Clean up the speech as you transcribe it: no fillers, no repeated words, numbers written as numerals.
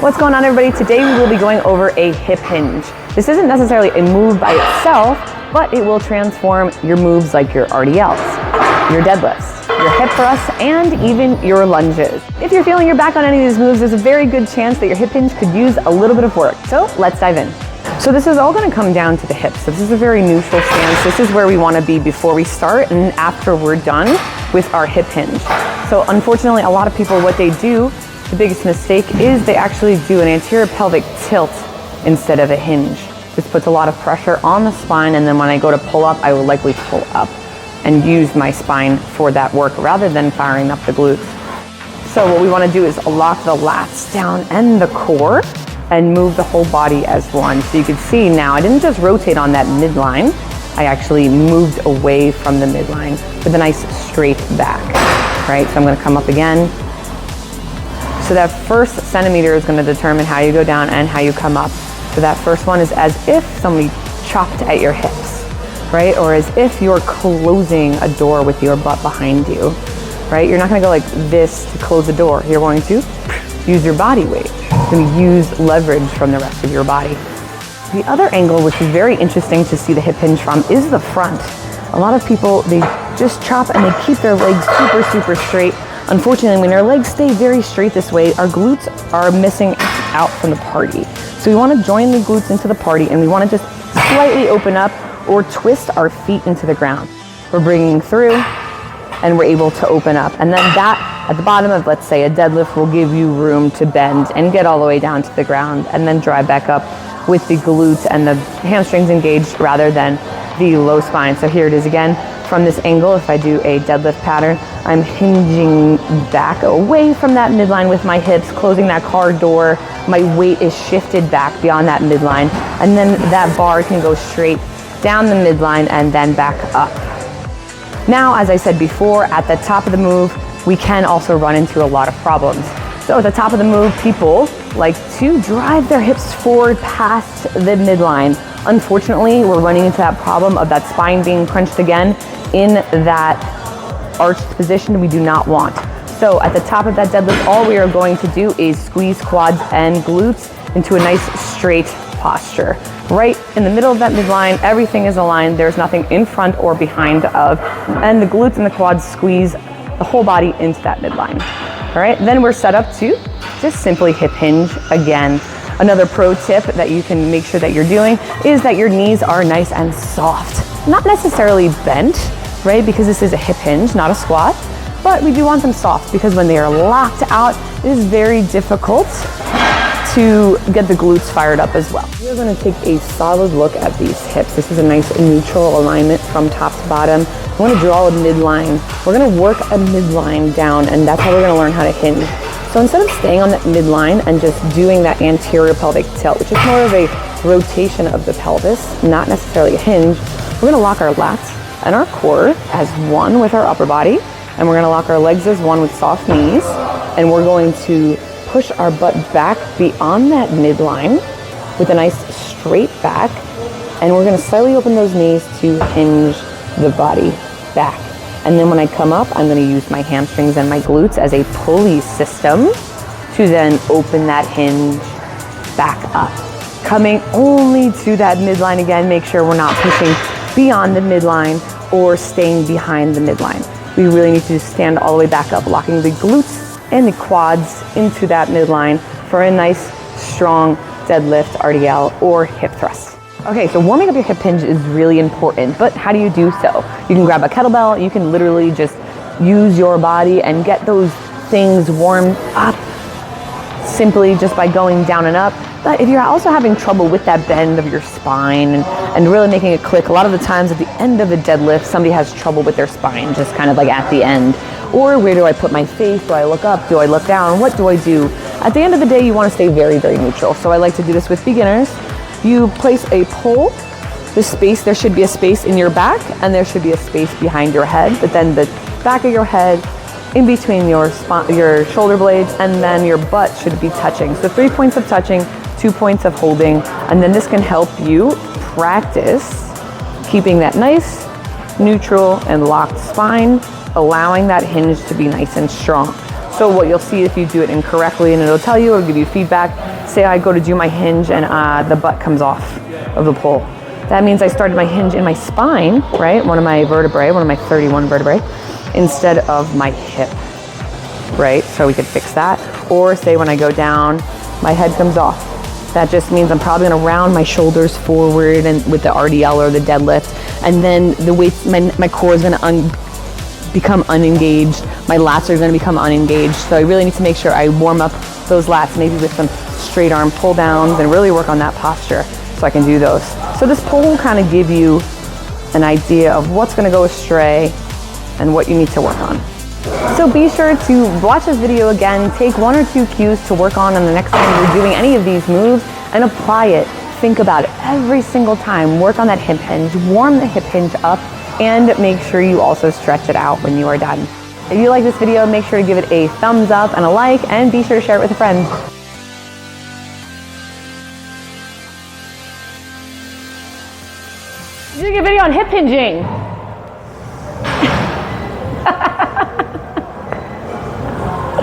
What's going on, everybody? Today we will be going over a hip hinge. This isn't necessarily a move by itself, but it will transform your moves like your RDLs, your deadlifts, your hip thrusts, and even your lunges. If you're feeling your back on any of these moves, there's a very good chance that your hip hinge could use a little bit of work. So let's dive in. So this is all going to come down to the hips. So this is a very neutral stance. This is where we want to be before we start and after we're done with our hip hinge. So unfortunately, a lot of people, what they do, the biggest mistake is they actually do an anterior pelvic tilt instead of a hinge. This puts a lot of pressure on the spine, and then when I go to pull up, I will likely pull up and use my spine for that work rather than firing up the glutes. So what we want to do is lock the lats down and the core and move the whole body as one. So you can see now, I didn't just rotate on that midline, I actually moved away from the midline with a nice straight back, right? So I'm gonna come up again. So that first centimeter is gonna determine how you go down and how you come up. So that first one is as if somebody chopped at your hips, right? Or as if you're closing a door with your butt behind you, right? You're not gonna go like this to close the door. You're going to use your body weight. You're gonna use leverage from the rest of your body. The other angle, which is very interesting to see the hip hinge from, is the front. A lot of people, they just chop and they keep their legs super straight. Unfortunately, when our legs stay very straight this way, our glutes are missing out from the party. So we want to join the glutes into the party, and we want to just slightly open up or twist our feet into the ground. We're bringing through and we're able to open up. And then that, at the bottom of, let's say, a deadlift will give you room to bend and get all the way down to the ground and then drive back up with the glutes and the hamstrings engaged rather than the low spine. So here it is again. From this angle, if I do a deadlift pattern, I'm hinging back away from that midline with my hips, closing that car door. My weight is shifted back beyond that midline, and then that bar can go straight down the midline and then back up. Now, as I said before, at the top of the move, we can also run into a lot of problems. So at the top of the move, people like to drive their hips forward past the midline. Unfortunately, we're running into that problem of that spine being crunched again in that arched position we do not want. So at the top of that deadlift, all we are going to do is squeeze quads and glutes into a nice straight posture. Right in the middle of that midline, everything is aligned. There's nothing in front or behind of, and the glutes and the quads squeeze the whole body into that midline. All right, then we're set up to just simply hip hinge again. Another pro tip that you can make sure that you're doing is that your knees are nice and soft. Not necessarily bent, right? Because this is a hip hinge, not a squat, but we do want them soft because when they are locked out, it is very difficult to get the glutes fired up as well. We're gonna take a solid look at these hips. This is a nice neutral alignment from top to bottom. I wanna draw a midline. We're gonna work a midline down, and that's how we're gonna learn how to hinge. So instead of staying on that midline and just doing that anterior pelvic tilt, which is more of a rotation of the pelvis, not necessarily a hinge, we're gonna lock our lats and our core as one with our upper body, and we're gonna lock our legs as one with soft knees, and we're going to push our butt back beyond that midline with a nice straight back, and we're gonna slightly open those knees to hinge the body back. And then when I come up, I'm gonna use my hamstrings and my glutes as a pulley system to then open that hinge back up. Coming only to that midline again, make sure we're not pushing beyond the midline or staying behind the midline. We really need to stand all the way back up, locking the glutes and the quads into that midline for a nice, strong deadlift, RDL, or hip thrust. Okay, so warming up your hip hinge is really important, but how do you do so? You can grab a kettlebell, you can literally just use your body and get those things warmed up simply just by going down and up. But if you're also having trouble with that bend of your spine and really making it click, a lot of the times at the end of a deadlift, somebody has trouble with their spine, just kind of like at the end. Or where do I put my face? Do I look up? Do I look down? What do I do? At the end of the day, you want to stay very neutral. So I like to do this with beginners. You place a pole, there should be a space in your back, and there should be a space behind your head, but then the back of your head, in between your shoulder blades, and then your butt should be touching. So 3 points of touching, 2 points of holding, and then this can help you practice keeping that nice, neutral, and locked spine, allowing that hinge to be nice and strong. So what you'll see if you do it incorrectly, and it'll tell you or give you feedback. Say I go to do my hinge and the butt comes off of the pole. That means I started my hinge in my spine, right? One of my vertebrae, one of my 31 vertebrae, instead of my hip, right? So we could fix that. Or say when I go down, my head comes off. That just means I'm probably gonna round my shoulders forward and with the RDL or the deadlift, and then the weights, my core is gonna become unengaged. My lats are gonna become unengaged. So I really need to make sure I warm up those lats, maybe with some straight arm pull downs, and really work on that posture so I can do those. So this poll will kind of give you an idea of what's gonna go astray and what you need to work on. So be sure to watch this video again, take 1 or 2 cues to work on the next time you're doing any of these moves, and apply it. Think about it every single time. Work on that hip hinge, warm the hip hinge up, and make sure you also stretch it out when you are done. If you like this video, make sure to give it a thumbs up and a like, and be sure to share it with a friend. Doing a video on hip hinging.